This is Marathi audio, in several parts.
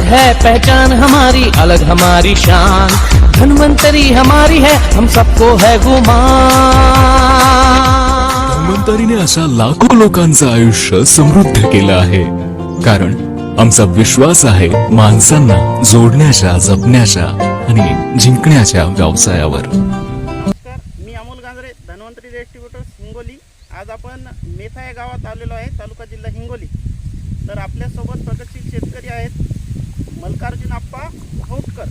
अलग है पहचान हमारी, अलग हमारी शान। धन्वंतरी हमारी है, हम सबको है गुमान। धन्वंतरीने अशा लाखो लोकांचं आयुष्य समृद्ध केलं आहे, कारण आमचा विश्वास आहे माणसांना जोडण्याच्या, जपण्याच्या आणि जिंकण्याच्या व्यवसायावर. नमस्कार, मी अमोल गांजरे, धन्वंतरी डिस्ट्रीब्युटर हिंगोली. आज आपण मेथा या गावात आलेलो आहे, तालुका जिल्हा हिंगोली. तर आपल्यासोबत प्रगतशील शेतकरी आहेत मल्कार्जुन आप्पा होटकर.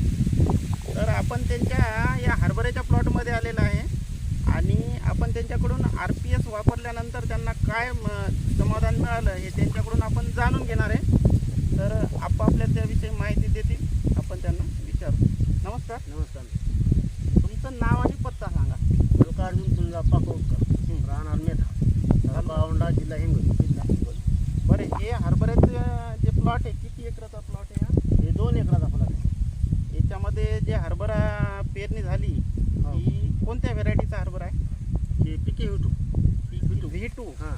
तर आपण त्यांच्या या हरभऱ्याच्या प्लॉटमध्ये आलेला आहे आणि आपण त्यांच्याकडून RPS वापरल्यानंतर त्यांना काय समाधान मिळालं हे त्यांच्याकडून आपण जाणून घेणार आहे. तर आप्पा आपल्याला त्याविषयी माहिती देतील, आपण त्यांना विचारू. नमस्कार. नमस्कार. तुमचं नाव आणि पत्ता सांगा. मल्कार्जुन तुळजाप्पा होटकर, राहणार मेथा, तालुका औंढा, जिल्हा हिंगोली. बरं, हे हरभऱ्याचं जे प्लॉट आहे किती एकराचा प्लॉट आहे हा? हे 2 एकराचा प्लॉट आहे. याच्यामध्ये जे हरभरा पेरणी झाली ही कोणत्या व्हेरायटीचा हरभरा आहे? हे पिके विटू V2 हां.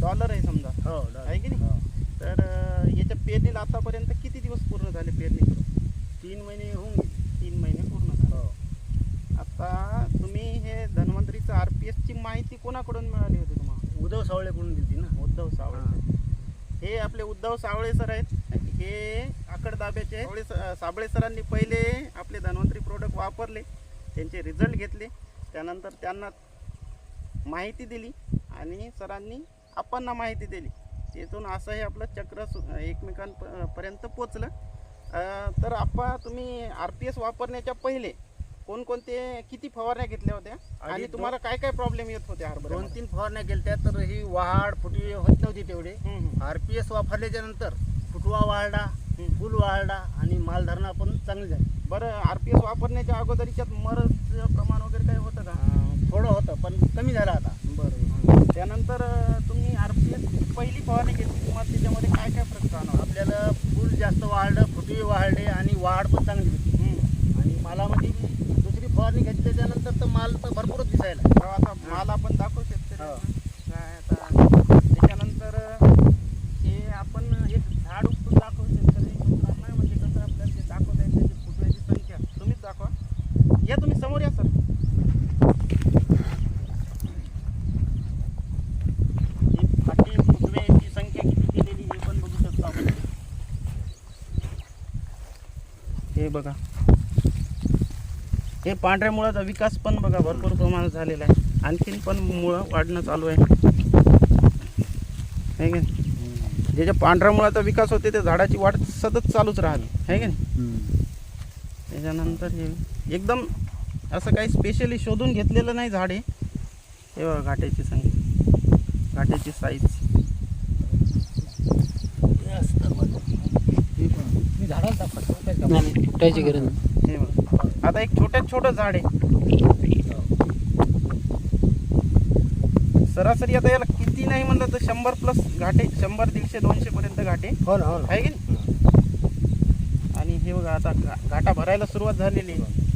डॉलर आहे समजा, हो आहे की नाही? हो. तर याच्या पेरणीला आतापर्यंत किती दिवस पूर्ण झाले पेरणी करून? 3 महिने होऊन गेले. 3 महिने पूर्ण झाले. हो. आता तुम्ही हे धन्वंतरीचं RPS ची माहिती कोणाकडून मिळाली होती तुम्हाला? उद्धव सावळेकडून दिली ना. उद्धव सावळे. हे आपले उद्धव सावळे सर आहेत. हे आकडदाब्याचे साबळे सरांनी पहिले आपले धन्वंतरी प्रोडक्ट वापरले, त्यांचे रिझल्ट घेतले, त्यानंतर त्यांना माहिती दिली आणि सरांनी आपणना माहिती दिली. तिथून असं हे आपलं चक्र एकमेकांपर्यंत पोचलं. तर आप्पा, तुम्ही RPS वापरण्याच्या पहिले कोणकोणते किती फवारण्या घेतल्या होत्या आणि तुम्हाला काय काय प्रॉब्लेम येत होते? 2-3 फवारण्या केल्या तर ही वाढ फुटवी होत नव्हती तेवढे. RPS वापरल्याच्या नंतर फुटवा वाढला, फुल वाढला आणि मालधारणा पण चांगली झाली. बरं, RPS वापरण्याच्या अगोदरीच्यात मरचं प्रमाण वगैरे काही होतं का? थोडं होतं पण कमी झालं आता. बरं. त्यानंतर तुम्ही RPS पहिली फवारणी घेतली, तुम्हाला त्याच्यामध्ये काय काय फरक जाणवला? आपल्याला फुल जास्त वाढलं, फुटवे वाढले आणि वाढ पण चांगली होती. आणि मालामध्ये दुसरी फवारणी घेतली त्याच्यानंतर तर माल तर भरपूरच दिसायला. तेव्हा आता माल आपण दाखवू शकतो. हो. काय आता त्याच्यानंतर हे आपण एक झाड उपटून दाखवू शकतो नाही, म्हणजे कसं आपल्याला ते दाखवता येईल त्याची फुटव्याची संख्या. तुम्हीच दाखवा. या, तुम्ही समोर या सर. ही फाटी फुटव्याची संख्या किती केलेली हे पण बघू शकतो आपण. हे बघा, हे पांढऱ्या मुळाचा विकास पण बघा भरपूर प्रमाणात झालेला आहे. आणखीन पण मुळं वाढणं चालू आहे की नाही? जे पांढऱ्या मुळाचा विकास होते ते झाडाची वाढ सतत चालूच राहते, आहे की नाही? त्याच्यानंतर हे एकदम असं काही स्पेशली शोधून घेतलेलं नाही झाड आहे. हे बघा, घाट्याची संख्या, घाट्याची साईज. फुटायची गरज नाही. हे बघा, आता एक छोटं झाड आहे. सरासरी आता याला किती नाही म्हणलं तर 100+ घाटे, 100, 150, 200 पर्यंत घाटे हो ना, हो ना. आहे की नाही? आणि हे बघा, आता घाटा भरायला सुरुवात झालेली आहे.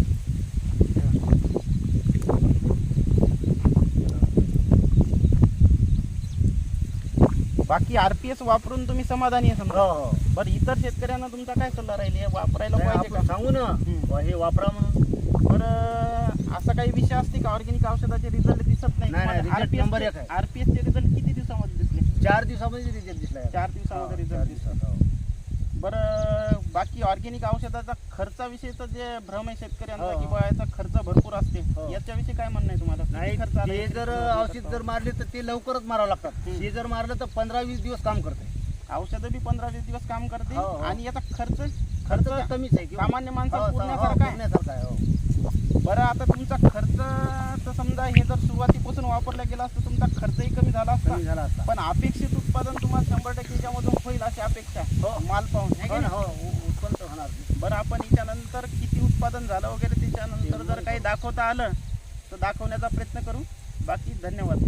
बाकी RPS वापरून तुम्ही समाधानी आहे समजा? हो. बरं, इतर शेतकऱ्यांना तुमचा काय सल्ला राहील? हे वापरायला नाही, पाहिजे का? आपण सांगू ना हे वापरा म्हणून. बरं, असा काही विषय असते का ऑर्गॅनिक औषधाचे रिझल्ट दिसत नाही? नाही, result number 1 आहे. RPS चे रिझल्ट किती दिवसामध्ये दिसले? 4 दिवसामध्ये रिझल्ट दिसला. 4 दिवसामध्ये रिझल्ट दिसला. बरं, बाकी ऑर्गॅनिक औषधाचा खर्चाविषयीचं जे भ्रम आहे शेतकऱ्यांचा की बा याचा खर्च भरपूर असते, याच्याविषयी काय म्हणणं आहे तुम्हाला? नाही, किती खर्च आला? ते जर औषध जर मारले तर ते लवकरच मारावं लागतात. ते जर मारलं तर 15-20 दिवस काम करते. औषधं बी 15-20 दिवस काम करते. हो. आणि याचा खर्च खर्च कमीच आहे. सामान्य माणसाला पुरण्यासारखा आहे. हो. बरं, आता तुमचा खर्च तर समजा हे जर सुरुवातीपासून वापरला गेला असता तुमचा खर्चही कमी झाला कमी झाला असता, असता. पण अपेक्षित उत्पादन तुम्हाला 100% याच्यामधून होईल अशी अपेक्षा आहे. माल पाहून, है की हो ना, नाही? हो, उत्पन्न तर होणार. बरं, आपण याच्यानंतर किती उत्पादन झालं वगैरे त्याच्यानंतर जर काही दाखवता आलं तर दाखवण्याचा प्रयत्न करू. बाकी धन्यवाद.